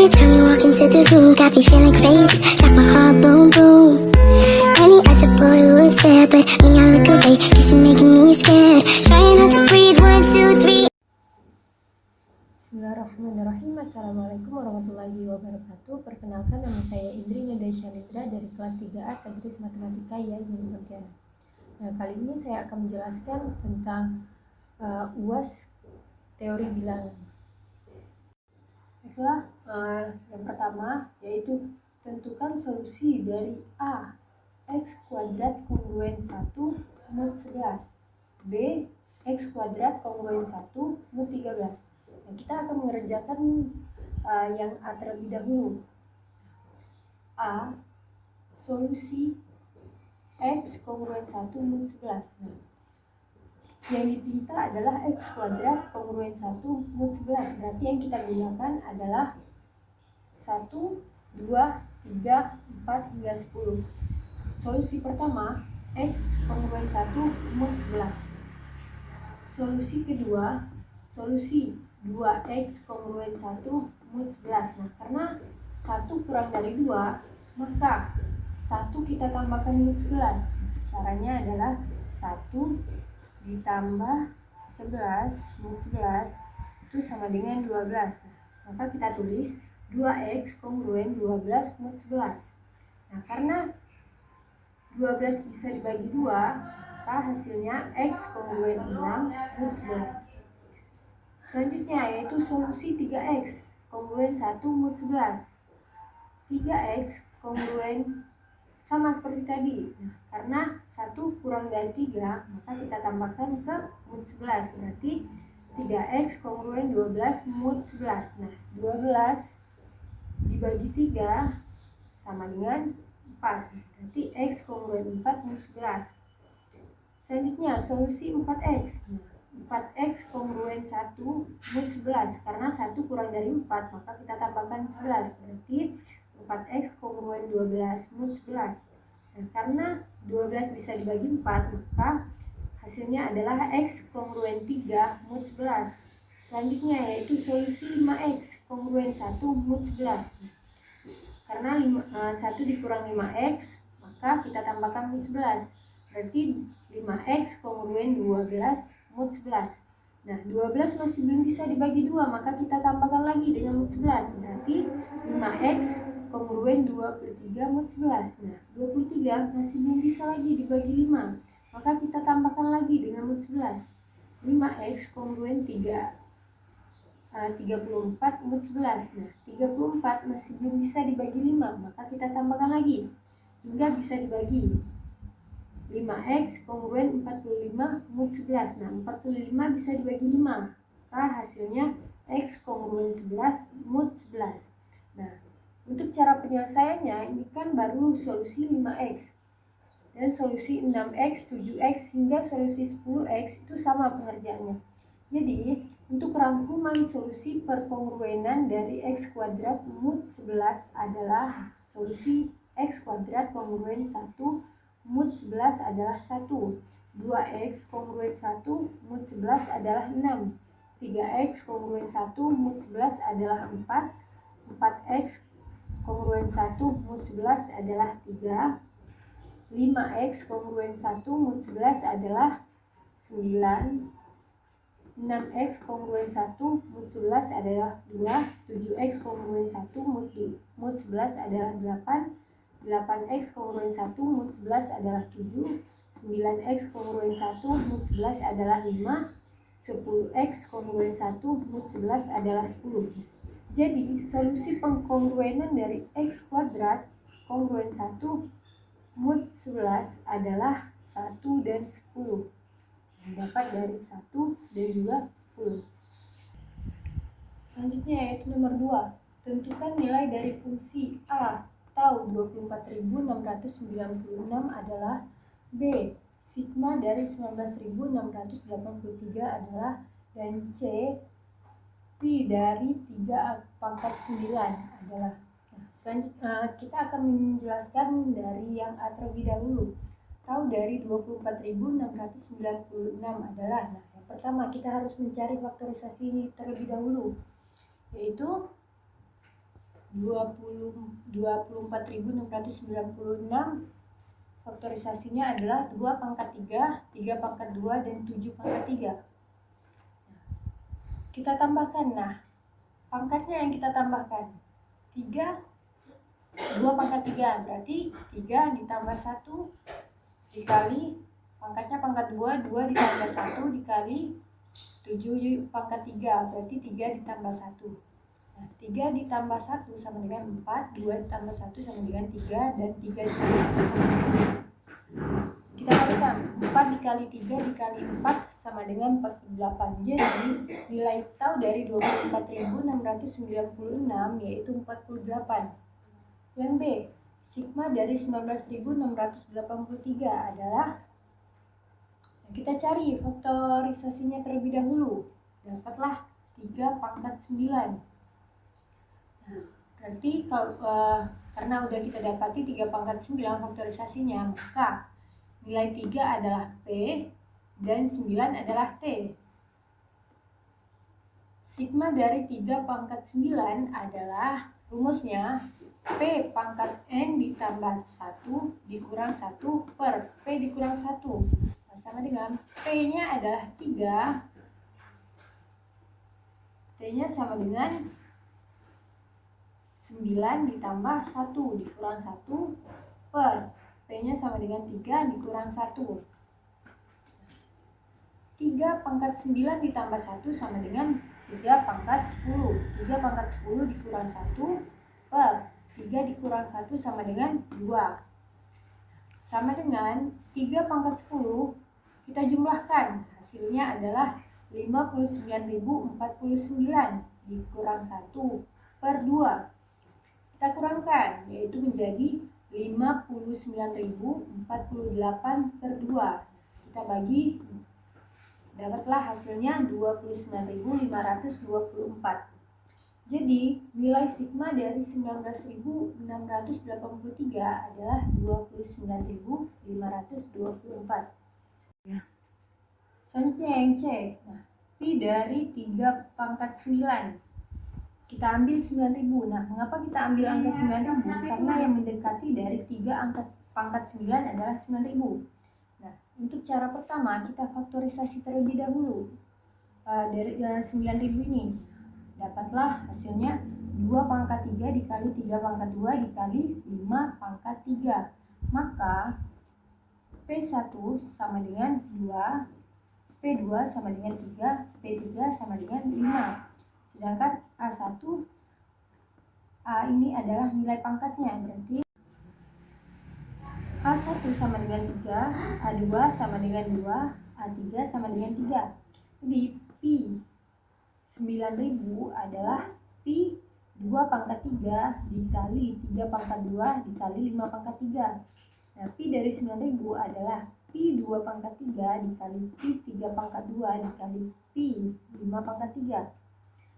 time you walk into the room, got me feeling crazy, like my heart boom boom. Any other boy would stare, but me I look away, cause you're making me scared. Trying not to breathe, 1, 2, 3. Bismillahirrahmanirrahim. Assalamualaikum warahmatullahi wabarakatuh. Perkenalkan, nama saya Indri Nedesya Lindra dari kelas 3A Tadris Matematika Yayan Pontianak. Nah, kali ini saya akan menjelaskan tentang UAS teori bilangan. Baiklah, yang pertama yaitu tentukan solusi dari A x kuadrat kongruen 1 mod 11, B x kuadrat kongruen 1 mod 13. Nah, kita akan mengerjakan yang A terlebih dahulu. A, solusi x kongruen 1 mod 11. Nah, yang diminta adalah x kuadrat kongruen 1 mod 11. Berarti yang kita gunakan adalah 1, 2, 3, 4, hingga 10. Solusi pertama, x kongruen 1 mod 11. Solusi kedua, solusi 2x kongruen 1 mod 11. Nah, karena 1 kurang dari 2, maka 1 kita tambahkan mod 11. Caranya adalah 1 ditambah 11 mod 11 itu sama dengan 12. Nah, maka kita tulis 2x kongruen 12 mod 11. Nah, karena 12 bisa dibagi 2, maka hasilnya x kongruen 6 mod 11. Selanjutnya yaitu solusi 3x kongruen 1 mod 11. 3x kongruen sama seperti tadi. Nah, karena 1 kurang dari 3, maka kita tambahkan ke mod 11. Berarti 3x kongruen 12 mod 11. Nah, 12 dibagi 3 sama dengan 4. Berarti x kongruen 4 mod 11. Selanjutnya solusi 4x. Nah, 4x kongruen 1 mod 11. Karena 1 kurang dari 4, maka kita tambahkan 11. Berarti 4x kongruen 12 mod 11. Dan karena 12 bisa dibagi 4, maka hasilnya adalah x kongruen 3 mod 11. Selanjutnya yaitu solusi 5x kongruen 1 mod 11. Karena 1 dikurang 5x, maka kita tambahkan mod 11. Berarti 5x kongruen 12 mod 11. Nah, 12 masih belum bisa dibagi 2, maka kita tambahkan lagi dengan mod 11. Berarti 5x kongruen 23 mod 11. Nah, 23 masih belum bisa lagi dibagi 5, maka kita tambahkan lagi dengan mod 11. 5x kongruen 34 mod 11. Nah, 34 masih belum bisa dibagi 5, maka kita tambahkan lagi hingga bisa dibagi. 5x kongruen 45 mod 11. Nah, 45 bisa dibagi 5, maka hasilnya x kongruen 11 mod 11. Nah, untuk cara penyelesaiannya, ini kan baru solusi 5x. Dan solusi 6x, 7x, hingga solusi 10x itu sama pengerjaannya. Jadi, untuk rangkuman solusi perkongruenan dari x kuadrat mod 11 adalah solusi x kuadrat kongruen 1 mod 11 adalah 1. 2x kongruen 1 mod 11 adalah 6. 3x kongruen 1 mod 11 adalah 4. 4x kongruen 1 mod 11 adalah 3. 5x kongruen 1 mod 11 adalah 9. 6x kongruen 1 mod 11 adalah 2. 7x kongruen 1 mod 11 adalah 8. 8x kongruen 1 mod 11 adalah 7. 9x kongruen 1 mod 11 adalah 5. 10x kongruen 1 mod 11 adalah 10. Jadi, solusi pengkongruenan dari x kuadrat kongruen 1 mod 11 adalah 1 dan 10. Dapat dari 1 dan juga 10. Selanjutnya yaitu nomor 2. Tentukan nilai dari fungsi A atau 24.696 adalah B. Sigma dari 19.683 adalah, dan C. Pi dari 3 pangkat 9 adalah. Nah, selanjutnya kita akan menjelaskan dari yang A terlebih dahulu. Tahu dari 24.696 adalah, nah, yang pertama kita harus mencari faktorisasi terlebih dahulu, yaitu 24.696. Faktorisasinya adalah 2 pangkat 3, 3 pangkat 2, dan 7 pangkat 3. Kita tambahkan, nah pangkatnya yang kita tambahkan 3, 2 pangkat 3, berarti 3 ditambah 1 dikali pangkatnya pangkat 2, 2 ditambah 1 dikali 7 pangkat 3, berarti 3 ditambah 1. Nah, 3 ditambah 1 sama dengan 4, 2 ditambah 1 sama dengan 3, dan 3 ditambah 1 sama dengan 4. Kita kalikan, 4 dikali 3 dikali 4 sama dengan 48. Jadi nilai tau dari 24.696 yaitu 48. Yang B, sigma dari 19.683 adalah, kita cari faktorisasinya terlebih dahulu. Dapatlah 3 pangkat 9. Nah, berarti kalau karena udah kita dapati 3 pangkat 9 faktorisasinya, maka nilai 3 adalah P dan 9 adalah T. Sigma dari 3 pangkat 9 adalah, rumusnya P pangkat N ditambah 1 dikurang 1 per P dikurang 1. Sama dengan P-nya adalah 3, T-nya sama dengan 9 ditambah 1 dikurang 1 per P-nya sama dengan 3 dikurang 1. 3 pangkat 9 ditambah 1 sama dengan 3 pangkat 10. 3 pangkat 10 dikurang 1 per 3 dikurang 1 sama dengan 2. Sama dengan 3 pangkat 10, kita jumlahkan, hasilnya adalah 59.049 dikurang 1 per 2. Kita kurangkan, yaitu menjadi 59.048 per 2. Kita bagi, dapatlah hasilnya 29.524. Jadi nilai sigma dari 19.683 adalah 29.524. Ya. Selanjutnya yang C. Nah, Pi dari 3 pangkat 9. Kita ambil 9.000. Nah, mengapa kita ambil angka 9.000? Karena yang mendekati dari 3 angka pangkat 9 adalah 9.000. Nah, untuk cara pertama kita faktorisasi terlebih dahulu. Dari 9.000 ini dapatlah hasilnya 2 pangkat 3 dikali 3 pangkat 2 dikali 5 pangkat 3. Maka P1 sama dengan 2, P2 sama dengan 3, P3 sama dengan 5. Sedangkan A1, A ini adalah nilai pangkatnya, berarti A1 sama dengan 3, A2 sama dengan 2, A3 sama dengan 3. Jadi Pi 9.000 adalah Pi 2 pangkat 3 dikali 3 pangkat 2 dikali 5 pangkat 3. Nah, Pi dari 9.000 adalah Pi 2 pangkat 3 dikali Pi 3 pangkat 2 dikali Pi 5 pangkat 3.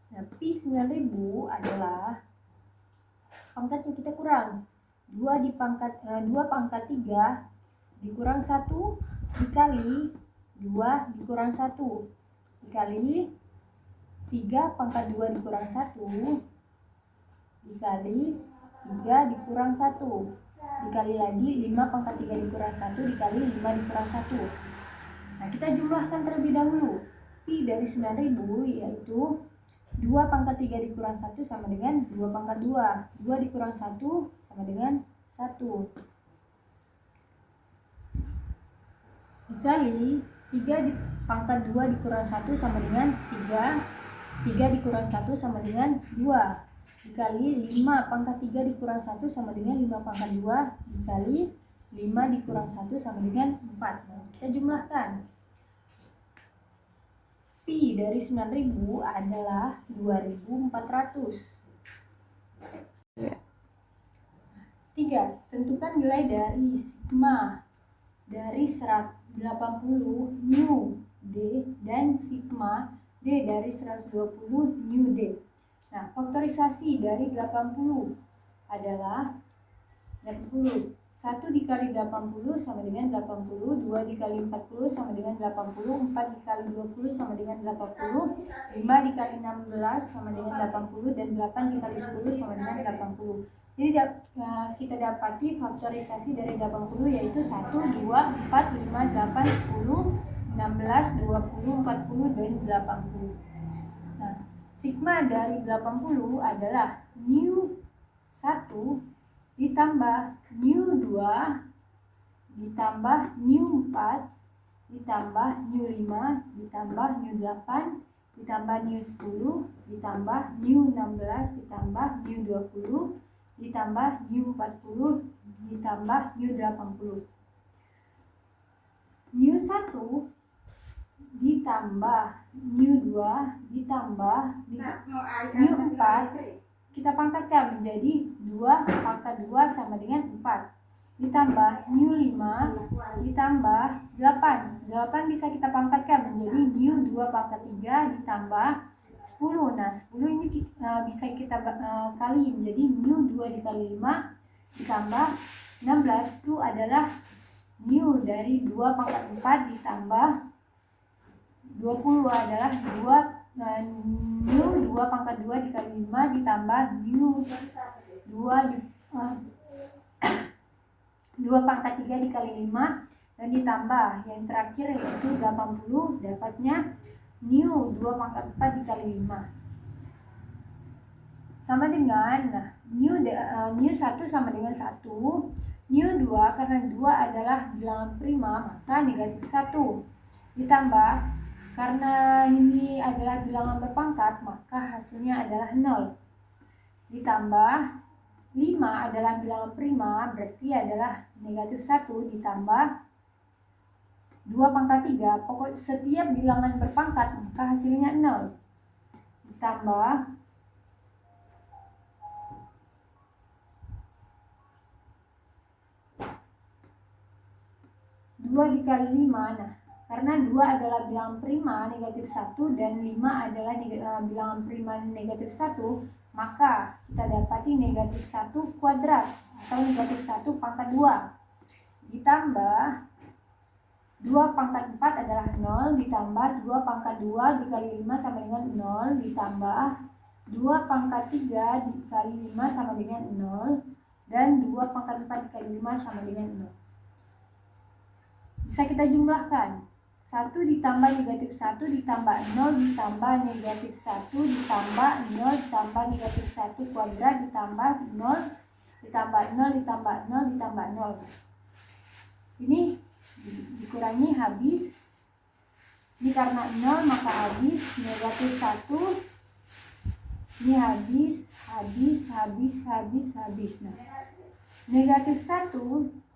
Nah, Pi 9.000 adalah pangkatnya kita kurang. 2 pangkat 3 dikurang 1 dikali 2 dikurang 1 dikali 3 pangkat 2 dikurang 1 dikali 3 dikurang 1 dikali lagi 5 pangkat 3 dikurang 1 dikali 5 dikurang 1. Nah, kita jumlahkan terlebih dahulu. Pi dari 9.000 yaitu 2 pangkat 3 dikurang 1 sama dengan 2 pangkat 2. 2 dikurang 1 sama dengan 1. Dikali 3 pangkat 2 dikurang 1 sama dengan 3. 3 dikurang 1 sama dengan 2. Dikali 5 pangkat 3 dikurang 1 sama dengan 5 pangkat 2 dikali 5 dikurang 1 sama dengan 4. Nah, kita jumlahkan. Pi dari 9.000 adalah 2.400. 3. Tentukan nilai dari sigma dari 180 nu D dan sigma D dari 120 nu D. Nah, faktorisasi dari 80 adalah 80 1 dikali 80 sama dengan 80, 2 dikali 40 sama dengan 80, 4 dikali 20 sama dengan 80, 5 dikali 16 sama dengan 80, dan 8 dikali 10 sama dengan 80. Jadi kita dapati faktorisasi dari 80 yaitu 1, 2, 4, 5, 8, 10, 16, 20, 40, dan 80. Nah, sigma dari 80 adalah nu 1 ditambah nu 2 ditambah nu 4 ditambah nu 5 ditambah nu 8 ditambah nu 10 ditambah nu 16 ditambah nu 20 ditambah nu 40 ditambah nu 80. Nu 1 ditambah nu 2 ditambah nu 4 kita pangkatkan menjadi 2 pangkat 2 sama dengan 4 ditambah nu 5 ditambah 8 bisa kita pangkatkan menjadi nu 2 pangkat 3 ditambah 10. Nah 10 ini bisa kita kali menjadi nu 2 dikali 5 ditambah 16 itu adalah nu dari 2 pangkat 4 ditambah 20 adalah 2 nu 2 pangkat 2 dikali 5 ditambah nu 2 pangkat 3 dikali 5 dan ditambah yang terakhir yaitu 80 dapatnya nu 2 pangkat 4 dikali 5 sama dengan nu 1 sama dengan 1, nu 2 karena 2 adalah bilangan prima maka negatif 1 ditambah karena ini adalah bilangan berpangkat maka hasilnya adalah 0 ditambah 5 adalah bilangan prima berarti adalah negatif 1 ditambah 2 pangkat 3 pokok setiap bilangan berpangkat maka hasilnya 0 ditambah 2 dikali 5. Nah karena 2 adalah bilangan prima negatif 1 dan 5 adalah bilangan prima negatif 1 maka kita dapati negatif 1 kuadrat atau negatif 1 pangkat 2 ditambah 2 pangkat 4 adalah 0 ditambah 2 pangkat 2 dikali 5 sama dengan 0 ditambah 2 pangkat 3 dikali 5 sama dengan 0 dan 2 pangkat 4 dikali 5 sama dengan 0. Bisa kita jumlahkan 1 ditambah negatif 1 ditambah 0 ditambah negatif 1 ditambah 0 ditambah negatif 1 kuadrat ditambah 0 ditambah 0 ditambah 0 ditambah 0. Ini dikurangi habis. Ini karena 0 maka habis negatif 1. Ini habis. Nah, negatif 1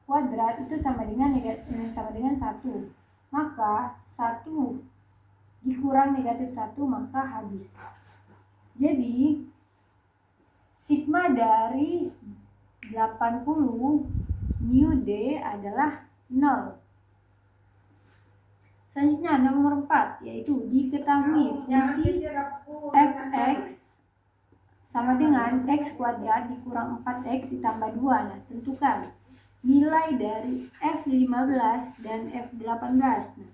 kuadrat itu sama dengan 1. Maka 1 dikurang negatif 1 maka habis. Jadi sigma dari 80 nu D adalah 0. Selanjutnya nomor 4 yaitu diketahui fungsi fx sama dengan x kuadrat dikurang 4x ditambah 2. Nah tentukan nilai dari F15 dan F18. Nah,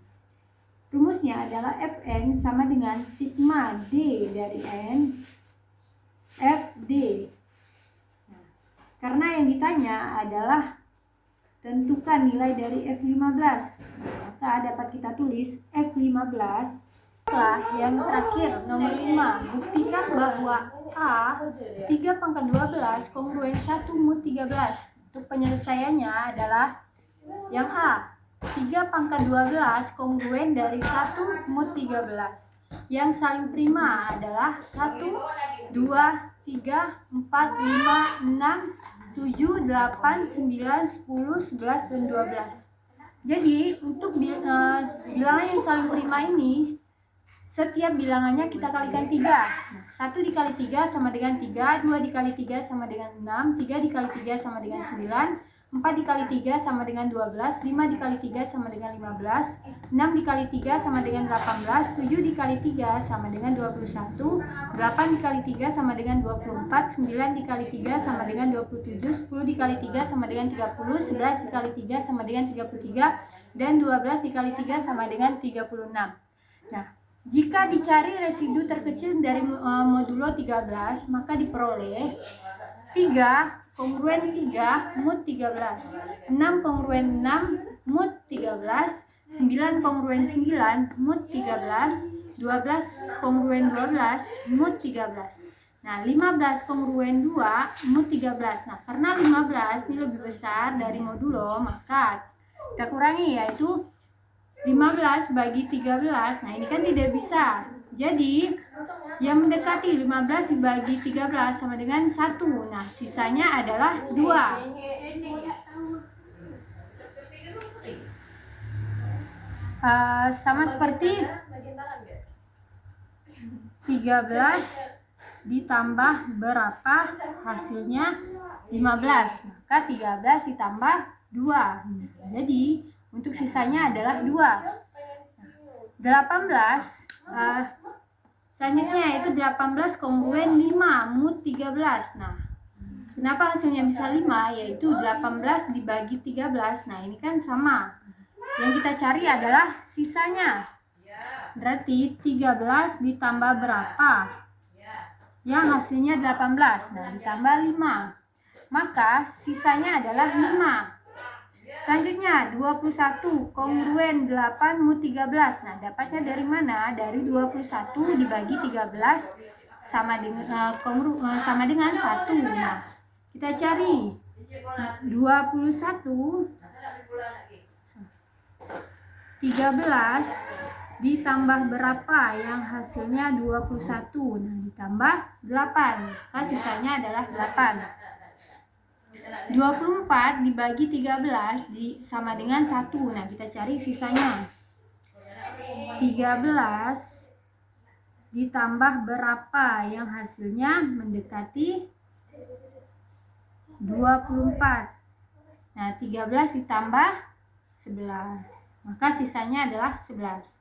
rumusnya adalah Fn sama dengan sigma D dari N Fd. Nah, karena yang ditanya adalah tentukan nilai dari F15. Maka dapat kita tulis F15. Yang terakhir nomor 5, buktikan bahwa A 3 pangkat 12 kongruen 1 mod 13. Untuk penyelesaiannya adalah yang A 3 pangkat 12 kongruen dari 1 mod 13. Yang saling prima adalah 1, 2, 3, 4, 5, 6, 7, 8, 9, 10, 11, dan 12. Jadi untuk bilangan yang saling prima ini setiap bilangannya kita kalikan 3. Nah, 1 dikali 3 sama dengan 3, 2 dikali 3 sama dengan 6, 3 dikali 3 sama dengan 9, 4 dikali 3 sama dengan 12, 5 dikali 3 sama dengan 15, 6 dikali 3 sama dengan 18, 7 dikali 3 sama dengan 21, 8 dikali 3 sama dengan 24, 9 dikali 3 sama dengan 27, 10 dikali 3 sama dengan 30, 11 dikali 3 sama dengan 33, dan 12 dikali 3 sama dengan 36. Nah, jika dicari residu terkecil dari modulo 13, maka diperoleh 3 kongruen 3 mod 13, 6 kongruen 6 mod 13, 9 kongruen 9 mod 13, 12 kongruen 12 mod 13. Nah, 15 kongruen 2 mod 13. Nah, karena 15 ini lebih besar dari modulo, maka kita kurangi, yaitu 15 bagi 13. Nah, ini kan tidak bisa. Jadi, yang mendekati 15 dibagi 13 sama dengan 1. Nah, sisanya adalah 2. Sama seperti 13 ditambah berapa hasilnya 15. Maka 13 ditambah 2. Jadi, untuk sisanya adalah 2. 18 selanjutnya yaitu 18 kongruen 5 mod 13. Nah, kenapa hasilnya bisa 5? Yaitu 18 dibagi 13. Nah, ini kan sama. Yang kita cari adalah sisanya. Berarti 13 ditambah berapa? Yang hasilnya 18. Nah, ditambah 5. Maka sisanya adalah 5. Selanjutnya 21 kongruen 8 mod 13. Nah, dapatnya dari mana? Dari 21 dibagi 13 sama dengan sama dengan 1. Nah, kita cari 21 13 ditambah berapa yang hasilnya 21. Nah, ditambah 8. Maka sisanya adalah 8. 24 dibagi 13 sama dengan 1. Nah, kita cari sisanya. 13 ditambah berapa yang hasilnya mendekati 24. Nah, 13 ditambah 11. Maka sisanya adalah 11.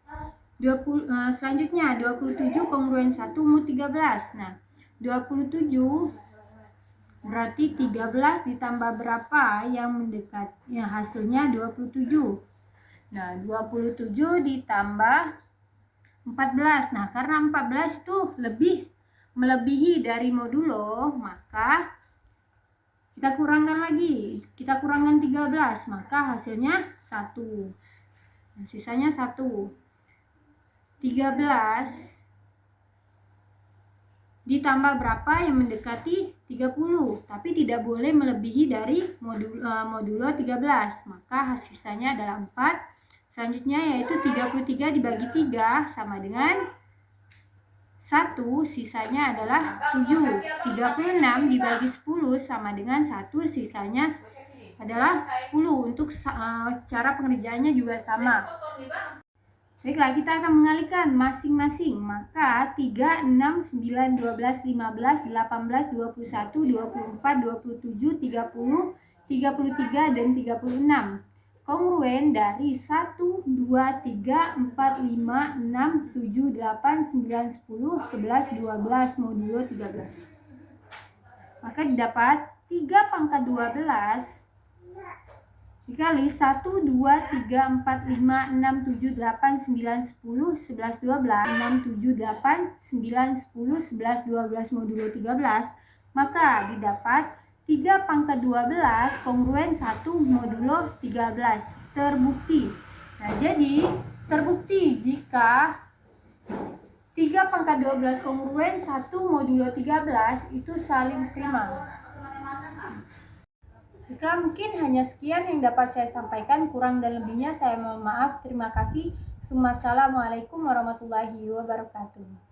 Selanjutnya 27 kongruen 1 mod 13. Nah, 27 berarti 13 ditambah berapa yang mendekat? Ya, hasilnya 27. Nah, 27 ditambah 14. Nah, karena 14 itu melebihi dari modulo, maka kita kurangkan lagi. Kita kurangkan 13, maka hasilnya 1. Nah, sisanya 1. 13 ditambah berapa yang mendekati 30, tapi tidak boleh melebihi dari modulo 13, maka sisanya adalah 4. Selanjutnya yaitu 33 dibagi 3 sama dengan 1, sisanya adalah 7. 36 dibagi 10 sama dengan 1, sisanya adalah 10. Untuk cara pengerjaannya juga sama. Baiklah, kita akan mengalihkan masing-masing. Maka 3, 6, 9, 12, 15, 18, 21, 24, 27, 30, 33, dan 36. Kongruen dari 1, 2, 3, 4, 5, 6, 7, 8, 9, 10, 11, 12 modulo 13. Maka didapat 3 pangkat 12 dikali 1, 2, 3, 4, 5, 6, 7, 8, 9, 10, 11, 12, 6, 7, 8, 9, 10, 11, 12 modulo 13, maka didapat 3 pangkat 12 kongruen 1 modulo 13. Terbukti. Nah, jadi terbukti jika 3 pangkat 12 kongruen 1 modulo 13 itu saling prima. Jika mungkin hanya sekian yang dapat saya sampaikan, kurang dan lebihnya saya mohon maaf. Terima kasih. Wassalamualaikum warahmatullahi wabarakatuh.